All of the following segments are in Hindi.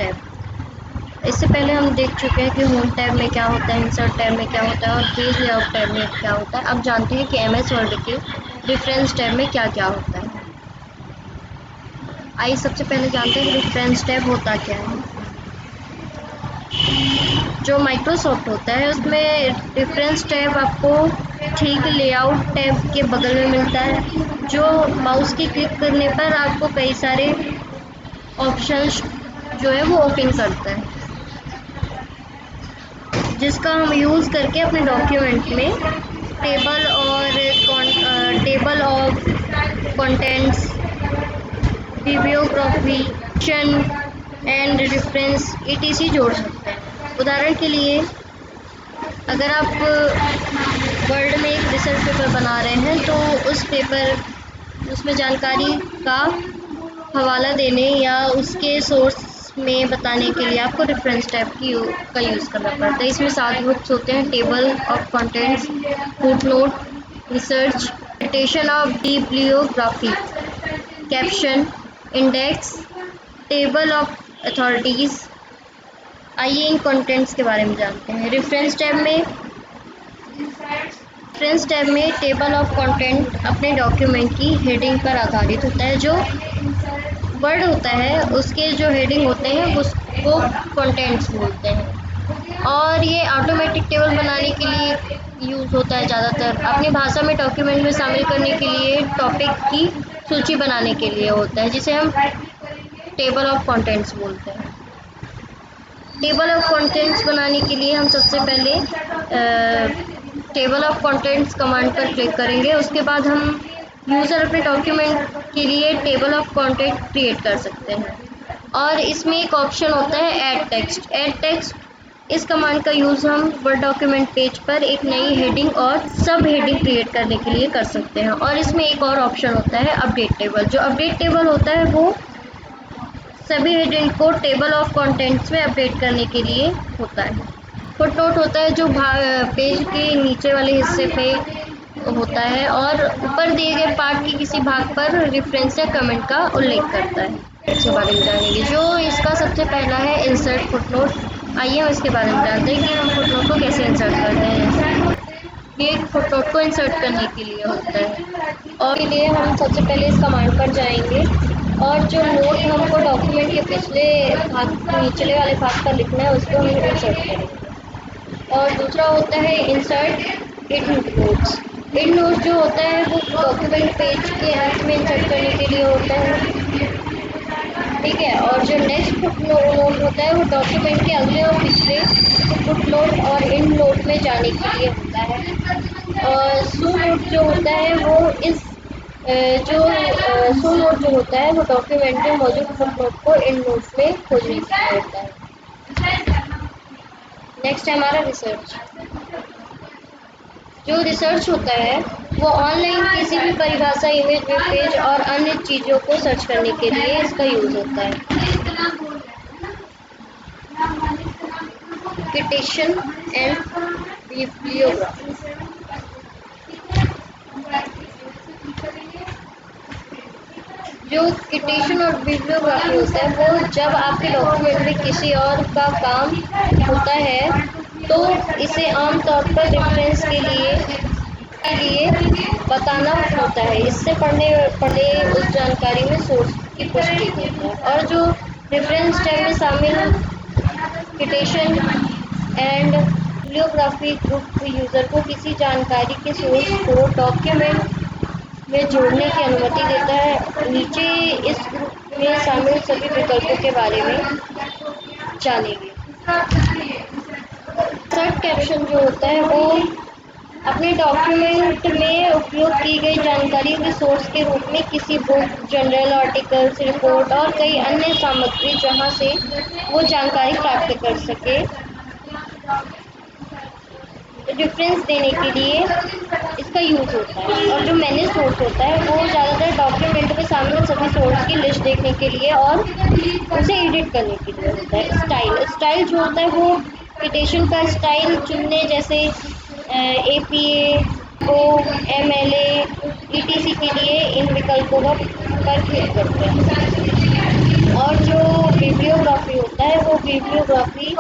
टैब। इससे पहले हम देख चुके हैं कि होम टैब में क्या होता है, इंसर्ट टैब में क्या होता है और पेज लेआउट टैब में क्या होता है। अब जानते हैं कि एमएस वर्ड के रेफरेंस टैब में क्या क्या होता है। आइए सबसे पहले जानते हैं कि रेफरेंस टैब होता क्या है। जो माइक्रोसॉफ्ट होता है उसमें रेफरेंस टैब आपको ठीक लेआउट टैब के बगल में मिलता है, जो माउस की क्लिक करने पर आपको कई सारे ऑप्शंस जो है वो ओपन करता है, जिसका हम यूज़ करके अपने डॉक्यूमेंट में table of contents, bibliography and reference etc जोड़ सकते हैं। उदाहरण के लिए अगर आप वर्ड में एक रिसर्च पेपर बना रहे हैं तो उसमें जानकारी का हवाला देने या उसके सोर्स में बताने के लिए आपको रेफरेंस टैब का यूज़ करना पड़ता है। इसमें 7 ग्रुप्स होते हैं: table of contents, footnote, research, citation of bibliography, caption, index, table of authorities. आइए इन कंटेंट्स के बारे में जानते हैं। रेफरेंस टैब में टेबल ऑफ कंटेंट अपने डॉक्यूमेंट की हेडिंग पर आधारित होता है। जो वर्ड होता है उसके जो हेडिंग होते हैं उसको कंटेंट्स बोलते हैं, और ये ऑटोमेटिक टेबल बनाने के लिए यूज़ होता है। ज़्यादातर अपनी भाषा में डॉक्यूमेंट में शामिल करने के लिए टॉपिक की सूची बनाने के लिए होता है, जिसे हम टेबल ऑफ कंटेंट्स बोलते हैं। टेबल ऑफ कंटेंट्स बनाने के लिए हम सबसे पहले टेबल ऑफ कंटेंट्स कमांड पर क्लिक करेंगे। उसके बाद हम यूज़र अपने डॉक्यूमेंट के लिए टेबल ऑफ कंटेंट क्रिएट कर सकते हैं, और इसमें एक ऑप्शन होता है ऐड टेक्स्ट। इस कमांड का यूज़ हम वर्ड डॉक्यूमेंट पेज पर एक नई हेडिंग और सब हेडिंग क्रिएट करने के लिए कर सकते हैं। और इसमें एक और ऑप्शन होता है अपडेट टेबल। जो अपडेट टेबल होता है वो सभी हेडिंग को टेबल ऑफ कंटेंट्स में अपडेट करने के लिए होता है। फुटनोट होता है जो पेज के नीचे वाले हिस्से पे होता है और ऊपर दिए गए पाठ के किसी भाग पर रेफरेंस या कमेंट का उल्लेख करता है। इसके बारे में जानेंगे। जो इसका सबसे पहला है इंसर्ट फुटनोट। आइए हम इसके बारे में जानते हैं कि हम फुटनोट को कैसे इंसर्ट करते हैं। ये फुटनोट को इंसर्ट करने के लिए होता है, और के लिए हम सबसे पहले इस कमांड पर जाएंगे और जो नोट हमको डॉक्यूमेंट के पिछले भाग निचले वाले भाग पर लिखना है उसको हम इंसर्ट करेंगे। और दूसरा होता है insert and notes. And notes जो होता है वो डॉक्यूमेंट पेज के अंत में इंसर्ट करने के लिए होता है, ठीक है। और जो नेक्स्ट फुटनोट होता है वो डॉक्यूमेंट के अगले और पिछले फुटनोट और एंड नोट में जाने के लिए होता है। और सू नोट जो होता है वो सू नोट जो होता है वो डॉक्यूमेंट में मौजूद फुटनोट को एंड नोट में खोजने के लिए होता है। नेक्स्ट है हमारा रिसर्च। जो रिसर्च होता है वो ऑनलाइन किसी भी परिभाषा, इमेज, वेब पेज और अन्य चीज़ों को सर्च करने के लिए इसका यूज़ होता है। Citation and bibliography. जो सिटेशन और बिब्लियोग्राफी होता है वो जब आपके डॉक्यूमेंट में किसी और का काम होता है तो इसे आमतौर पर रेफरेंस के लिए बताना होता है। इससे पढ़ने उस जानकारी में सोर्स की पुष्टि होती है। और जो रेफरेंस टैब में शामिल citation and bibliography group user को किसी जानकारी के सोर्स को डॉक्यूमेंट में जोड़ने की अनुमति देता है। नीचे इस ग्रुप में शामिल सभी विकल्पों के बारे में जानेंगे। सर्च कैप्शन जो होता है वो अपने डॉक्यूमेंट में उपयोग की गई जानकारी के सोर्स के रूप में किसी बुक, जर्नल, आर्टिकल्स, रिपोर्ट और कई अन्य सामग्री जहां से वो जानकारी प्राप्त कर सके, रेफरेंस देने के लिए इसका यूज़ होता है। और जो मैनेज सोर्स होता है वो ज़्यादातर डॉक्यूमेंट में शामिल सभी सोर्स की लिस्ट देखने के लिए और उसे एडिट करने के लिए होता है। स्टाइल जो होता है वो सिटेशन का स्टाइल चुनने, जैसे APA, MLA etc के लिए इन विकल्पों पर क्लिक करते हैं। और और जो बिब्लियोग्राफी होता है वो बिब्लियोग्राफी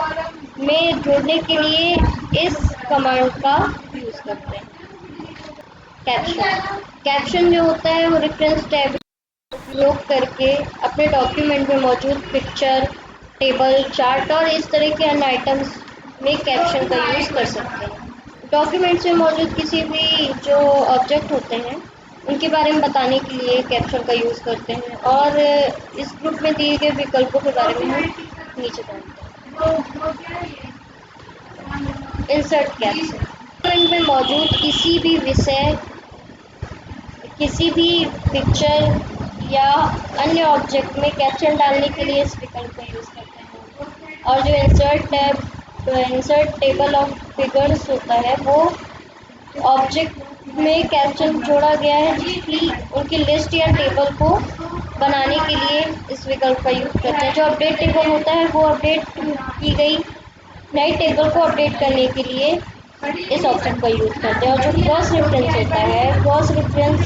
में जोड़ने के लिए इस कमांड का यूज़ करते हैं। कैप्शन कैप्शन जो होता है वो रेफरेंस टैब उपयोग करके अपने डॉक्यूमेंट में मौजूद पिक्चर, टेबल, चार्ट और इस तरह के अन्य आइटम्स में कैप्शन का यूज़ कर सकते हैं। डॉक्यूमेंट्स में मौजूद किसी भी जो ऑब्जेक्ट होते हैं उनके बारे में बताने के लिए कैप्शन का यूज़ करते हैं और इस ग्रुप में दिए गए विकल्पों के बारे में हम नीचे जानते हैं। इंसर्ट कैप्शन डॉक्यूमेंट में मौजूद किसी भी विषय, किसी भी पिक्चर या अन्य ऑब्जेक्ट में कैप्शन डालने के लिए इस विकल्प का यूज़ करते हैं। और जो इंसर्ट टेबल ऑफ फिगर्स होता है वो ऑब्जेक्ट में कैप्शन जोड़ा गया है जिसकी उनकी लिस्ट या टेबल को बनाने के लिए इस विकल्प का यूज़ करते हैं। जो अपडेट टेबल होता है वो अपडेट की गई नई टेबल को अपडेट करने के लिए इस ऑप्शन का यूज़ करते हैं। और जो क्रॉस रेफरेंस होता है, क्रॉस रेफरेंस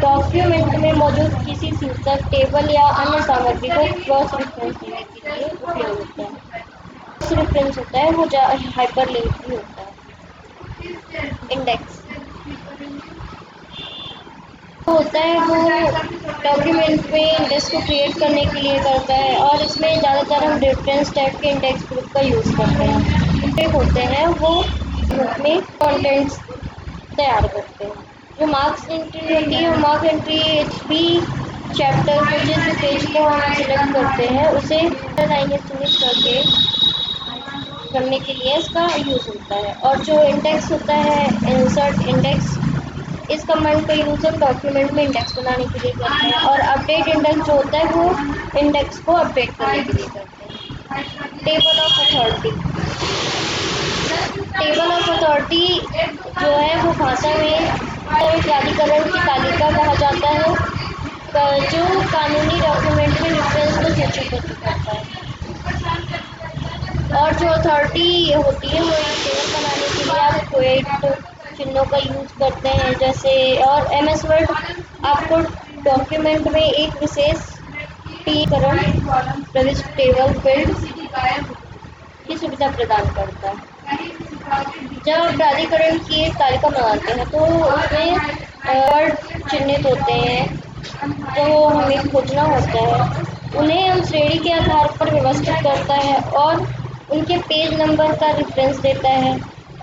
डॉक्यूमेंट में मौजूद किसी शीर्षक, टेबल या अन्य सामग्री को क्रॉस रेफरेंस देने के लिए उपयोग होता है। क्रॉस रेफरेंस होता है वो हाइपरलिंक भी होता है। इंडेक्स होता है वो डॉक्यूमेंट में इंडेक्स को क्रिएट करने के लिए करता है और इसमें ज़्यादातर हम रेफरेंस टैग के इंडेक्स ग्रुप का यूज़ करते हैं। इंडेक्स होते हैं वो ग्रुप में कंटेंट्स तैयार करते हैं। जो मार्क्स एंट्री होती है, मार्क एंट्री भी चैप्टर को जिस पेज को हम सिलेक्ट करते हैं उसे लाइनें चिन्हित करने के लिए इसका यूज़ होता है। और जो इंडेक्स होता है, इंसर्ट इंडेक्स, इस कमांड का यूज़ हम डॉक्यूमेंट में इंडेक्स बनाने के लिए करते हैं। और अपडेट इंडेक्स जो होता है वो इंडेक्स को अपडेट करने के लिए करते हैं। Table of authority table of authority जो है वो भाषा में प्राधिकरण की तालिका कहा जाता है जो कानूनी डॉक्यूमेंट में रेफरेंस को सूचीबद्ध करता है। और जो अथॉरिटी होती है वो एक टेबल बनाने के लिए आप क्वेट चिन्हों का यूज़ करते हैं जैसे। और एमएस वर्ड आपको डॉक्यूमेंट में एक विशेष प्रविष्ट टेबल फील्ड की सुविधा प्रदान करता है। जब आप प्राधिकरण की एक तालिका बनाते हैं तो उसमें वर्ड चिन्हित होते हैं जो हमें खोजना होता है, उन्हें हम श्रेणी के आधार पर व्यवस्थित करता है और उनके पेज नंबर का रेफरेंस देता है।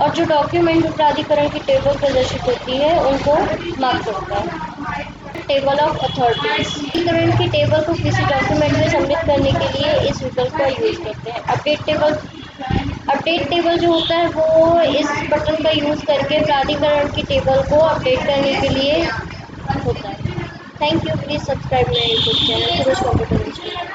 और जो डॉक्यूमेंट में प्राधिकरण की टेबल प्रदर्शित होती है उनको मार्क करता है। टेबल ऑफ अथॉरिटीज प्राधिकरण की टेबल को किसी डॉक्यूमेंट में सम्मिलित करने के लिए इस विकल्प का यूज़ करते हैं। अपडेट टेबल जो होता है वो इस बटन का यूज़ करके प्राधिकरण की टेबल को अपडेट करने के लिए होता है। Thank you. Please subscribe my YouTube channel, Suresh Computer Institute.